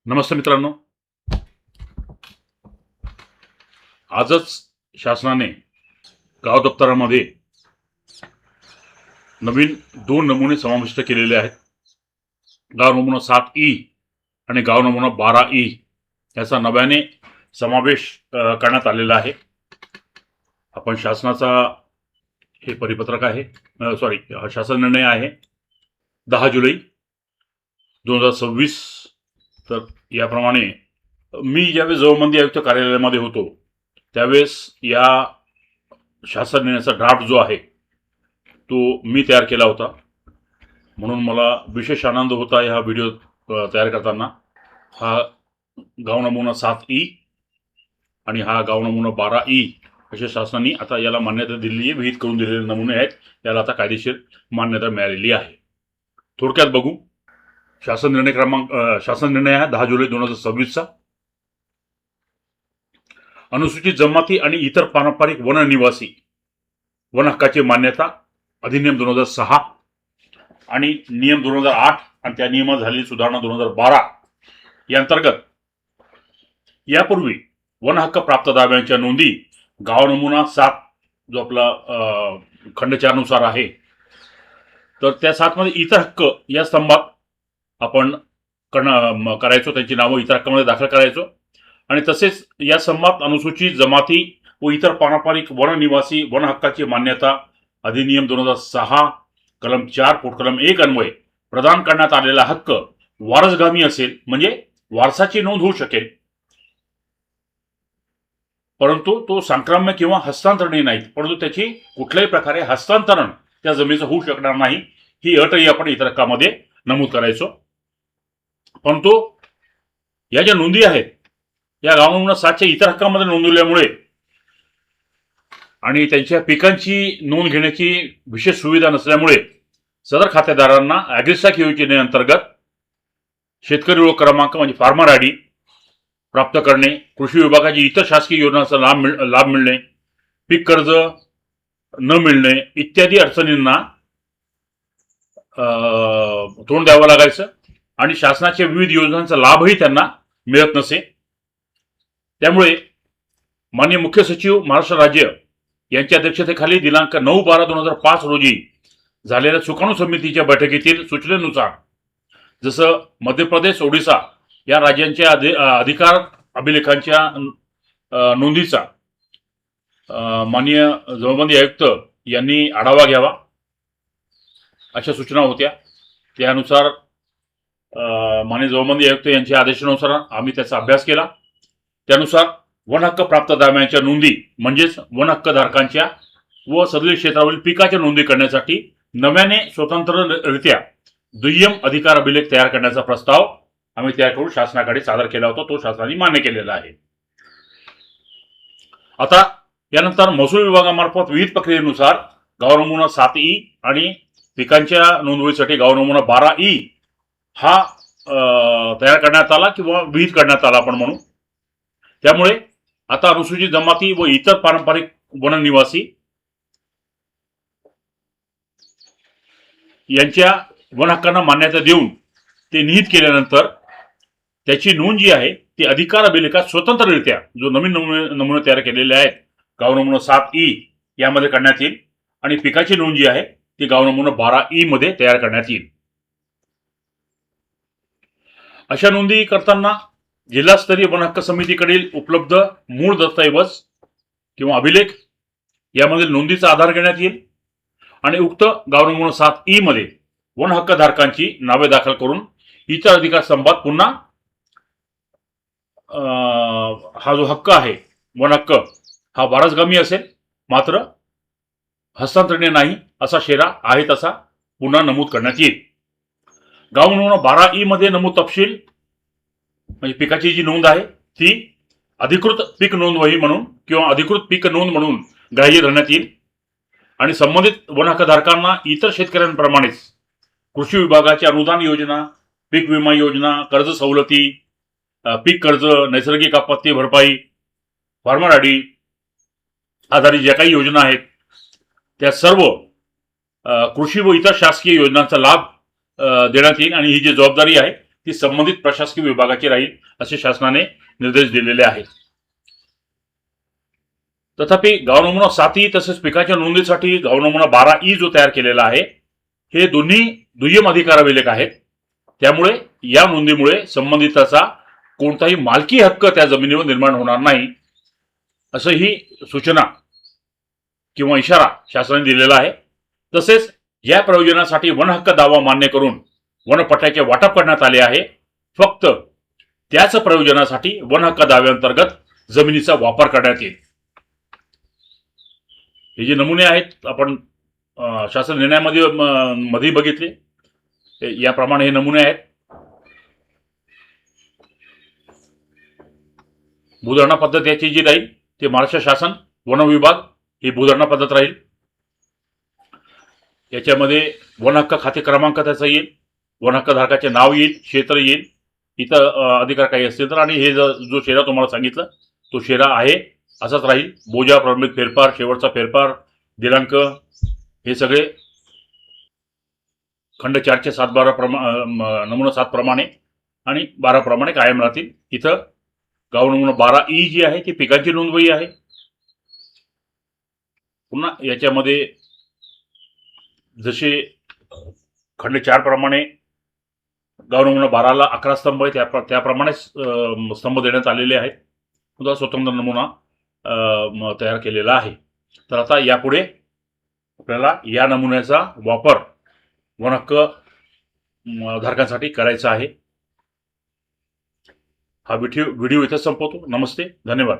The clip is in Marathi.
नमस्ते मित्रांनो. आजच शासनाने गाव दप्तरामध्ये नवीन 2 नमुने समाविष्ट केलेले आहेत. गाव नमुना 7E आणि गाव नमुना 12E याचा नव्याने समावेश करण्यात आलेला आहे. आपण शासनाचा हे परिपत्रक आहे, शासन निर्णय आहे 10 जुलै 2026. तर याप्रमाणे मी ज्यावेळेस जवळमंदी आयुक्त कार्यालयामध्ये होतो त्यावेळेस या शासन निर्णयाचा ड्राफ्ट जो आहे तो मी तयार केला होता. म्हणून मला विशेष आनंद होता हा व्हिडिओ तयार करताना. हा गाव नमुना 7E आणि हा गाव नमुना 12E अशा शासनाने आता याला मान्यता दिलेली आहे. विहित करून दिलेले नमुने आहेत, याला आता कायदेशीर मान्यता मिळालेली आहे. थोडक्यात बघू. शासन निर्णय आहे 10 जुलै 2026चा. अनुसूचित जमाती आणि इतर पारंपरिक वननिवासी वन हक्काची मान्यता अधिनियम 2006 आणि नियम 2008 आणि त्या नियमात झालेली सुधारणा 2012 या अंतर्गत यापूर्वी वन हक्क प्राप्त दाव्यांच्या नोंदी गाव नमुना 7 जो आपला खंड 4 नुसार आहे, तर त्या 7 मध्ये इतर हक्क या स्तंभात आपण करायचो. त्यांची नावं इतर हक्कामध्ये दाखल करायचो आणि तसेच या स्तंभात अनुसूचित जमाती व इतर पारंपरिक वननिवासी वन हक्काची मान्यता अधिनियम 2006 कलम 4 पोटकलम 1 अन्वये प्रदान करण्यात आलेला हक्क वारसगामी असेल, म्हणजे वारसाची नोंद होऊ शकेल, परंतु तो संक्रम्य किंवा हस्तांतरणीय नाही. परंतु त्याची कुठल्याही प्रकारे हस्तांतरण त्या जमिनीचं होऊ शकणार नाही, ही अटही आपण इतर हक्कामध्ये नमूद करायचो. परंतु या ज्या नोंदी आहेत या गाव नमुना 7च्या इतर हक्कामध्ये नोंदवल्यामुळे आणि त्यांच्या पिकांची नोंद घेण्याची विशेष सुविधा नसल्यामुळे सदर खातेदारांना ॲग्रिस्टॅक योजनेअंतर्गत शेतकरी ओळख क्रमांक म्हणजे फार्मर आयडी प्राप्त करणे, कृषी विभागाची इतर शासकीय योजनांचा लाभ मिळणे, पीक कर्ज न मिळणे इत्यादी अडचणींना तोंड द्यावं लागायचं आणि शासनाच्या विविध योजनांचा लाभही त्यांना मिळत नसे. त्यामुळे माननीय मुख्य सचिव महाराष्ट्र राज्य यांच्या अध्यक्षतेखाली दिनांक 9/12/2005 रोजी झालेल्या सुकाणू समितीच्या बैठकीतील सूचनेनुसार जसं मध्य प्रदेश, ओडिशा या राज्यांच्या अधिकार अभिलेखांच्या नोंदीचा माननीय जवळमंदी आयुक्त यांनी आढावा घ्यावा अशा सूचना होत्या. त्यानुसार माननीय जवळमंदी आयुक्त यांच्या आदेशानुसार आम्ही त्याचा अभ्यास केला. त्यानुसार वन हक्क प्राप्त दाव्यांच्या नोंदी म्हणजेच वन हक्क धारकांच्या व सदरील क्षेत्रावरील पिकाच्या नोंदी करण्यासाठी नव्याने स्वतंत्ररित्या दुय्यम अधिकार अभिलेख तयार करण्याचा प्रस्ताव आम्ही तयार करून शासनाकडे सादर केला होता. तो शासनाने मान्य केलेला आहे. आता यानंतर महसूल विभागामार्फत विहित प्रक्रियेनुसार गाव नमुना 7E आणि पिकांच्या नोंदणीसाठी गाव नमुना 12E हा तयार करण्यात आला किंवा विहित करण्यात आला आपण म्हणू. त्यामुळे आता अनुसूचित जमाती व इतर पारंपरिक वननिवासी यांच्या वन हक्कांना मान्यता देऊन ते निहित केल्यानंतर त्याची नोंद जी आहे ती अधिकार अभिलेखात स्वतंत्ररित्या जो नवीन नमुने तयार केलेले आहेत गाव नमुना 7E यामध्ये करण्यात येईल आणि पिकाची नोंद जी आहे ती गाव नमुना 12E मध्ये तयार करण्यात येईल. अशा नोंदी करताना जिल्हास्तरीय वन हक्क समितीकडील उपलब्ध मूळ दस्तऐवज किंवा अभिलेख यामधील नोंदीचा आधार घेण्यात येईल आणि उक्त गाव नमुना 7E मध्ये वन हक्क धारकांची नावे दाखल करून इतर अधिकार स्तंभात पुन्हा हा जो हक्क आहे वन हक्क हा वारसगामी असेल, मात्र हस्तांतरणीय नाही असा शेरा आहे तसा पुन्हा नमूद करण्यात येईल. गाव नमुना 12E मध्ये नमूद तपशील म्हणजे पिकाची जी नोंद आहे ती अधिकृत पीक नोंद वही म्हणून किंवा अधिकृत पीक नोंद म्हणून ग्राह्य धरण्यात येईल आणि संबंधित वन हक्कधारकांना इतर शेतकऱ्यांप्रमाणेच कृषी विभागाची अनुदान योजना, पीक विमा योजना, कर्ज सवलती, पीक कर्ज, नैसर्गिक आपत्ती भरपाई, फार्मर आयडी आधारित ज्या काही योजना आहेत त्या सर्व कृषी व इतर शासकीय योजनांचा लाभ देण्यात येईल आणि ही जी जबाबदारी आहे ती संबंधित प्रशासकीय विभागाची राहील असे शासनाने निर्देश दिलेले आहेत. तथापि गाव नमुना 7 तसेच पिकाच्या नोंदीसाठी गाव नमुना 12 जो तयार केलेला आहे हे दोन्ही दुय्यम अधिकारविलेख आहेत. त्यामुळे या नोंदीमुळे संबंधिताचा कोणताही मालकी हक्क त्या जमिनीवर निर्माण होणार नाही असंही सूचना किंवा इशारा शासनाने दिलेला आहे. तसेच या प्रयोजनासाठी वन हक्क दावा मान्य करून वनपट्ट्याचे वाटप करण्यात आले आहे. फक्त त्याच प्रयोजनासाठी वन हक्क दाव्याअंतर्गत जमिनीचा वापर करण्यात येईल. हे जे नमुने आहेत आपण शासन निर्णयामध्ये बघितले, याप्रमाणे हे नमुने आहेत. भूधारणा पद्धत याची जी राहील ते महाराष्ट्र शासन वन विभाग ही भूधारणा पद्धत राहील. याच्यामध्ये वन हक्क खाते क्रमांक त्याचा येईल, वन हक्क धारकाचे नाव येईल, क्षेत्र येईल, इथं अधिकार काही असतील तर, आणि हे जो शेरा तुम्हाला सांगितलं तो शेरा आहे असाच राहील. बोजा, प्रलंबित फेरफार, शेवटचा फेरफार, दिनांक हे सगळे खंड 4चे 7-12 नमुना 7 प्रमाणे आणि 12 प्रमाणे कायम राहतील. इथं गाव नमुना 12 जी आहे ती पिकांची नोंदवही आहे. पुन्हा याच्यामध्ये जसे खंड 4 प्रमाणे गाव नमुना 12ला 11 स्तंभ आहे त्याप्रमाणे स्तंभ देण्यात आलेले आहेत. सुद्धा स्वतंत्र नमुना तयार केलेला आहे. तर आता यापुढे आपल्याला या नमुन्याचा वापर वन हक्क धारकांसाठी करायचा आहे. हा व्हिडिओ इथं संपवतो. नमस्ते, धन्यवाद.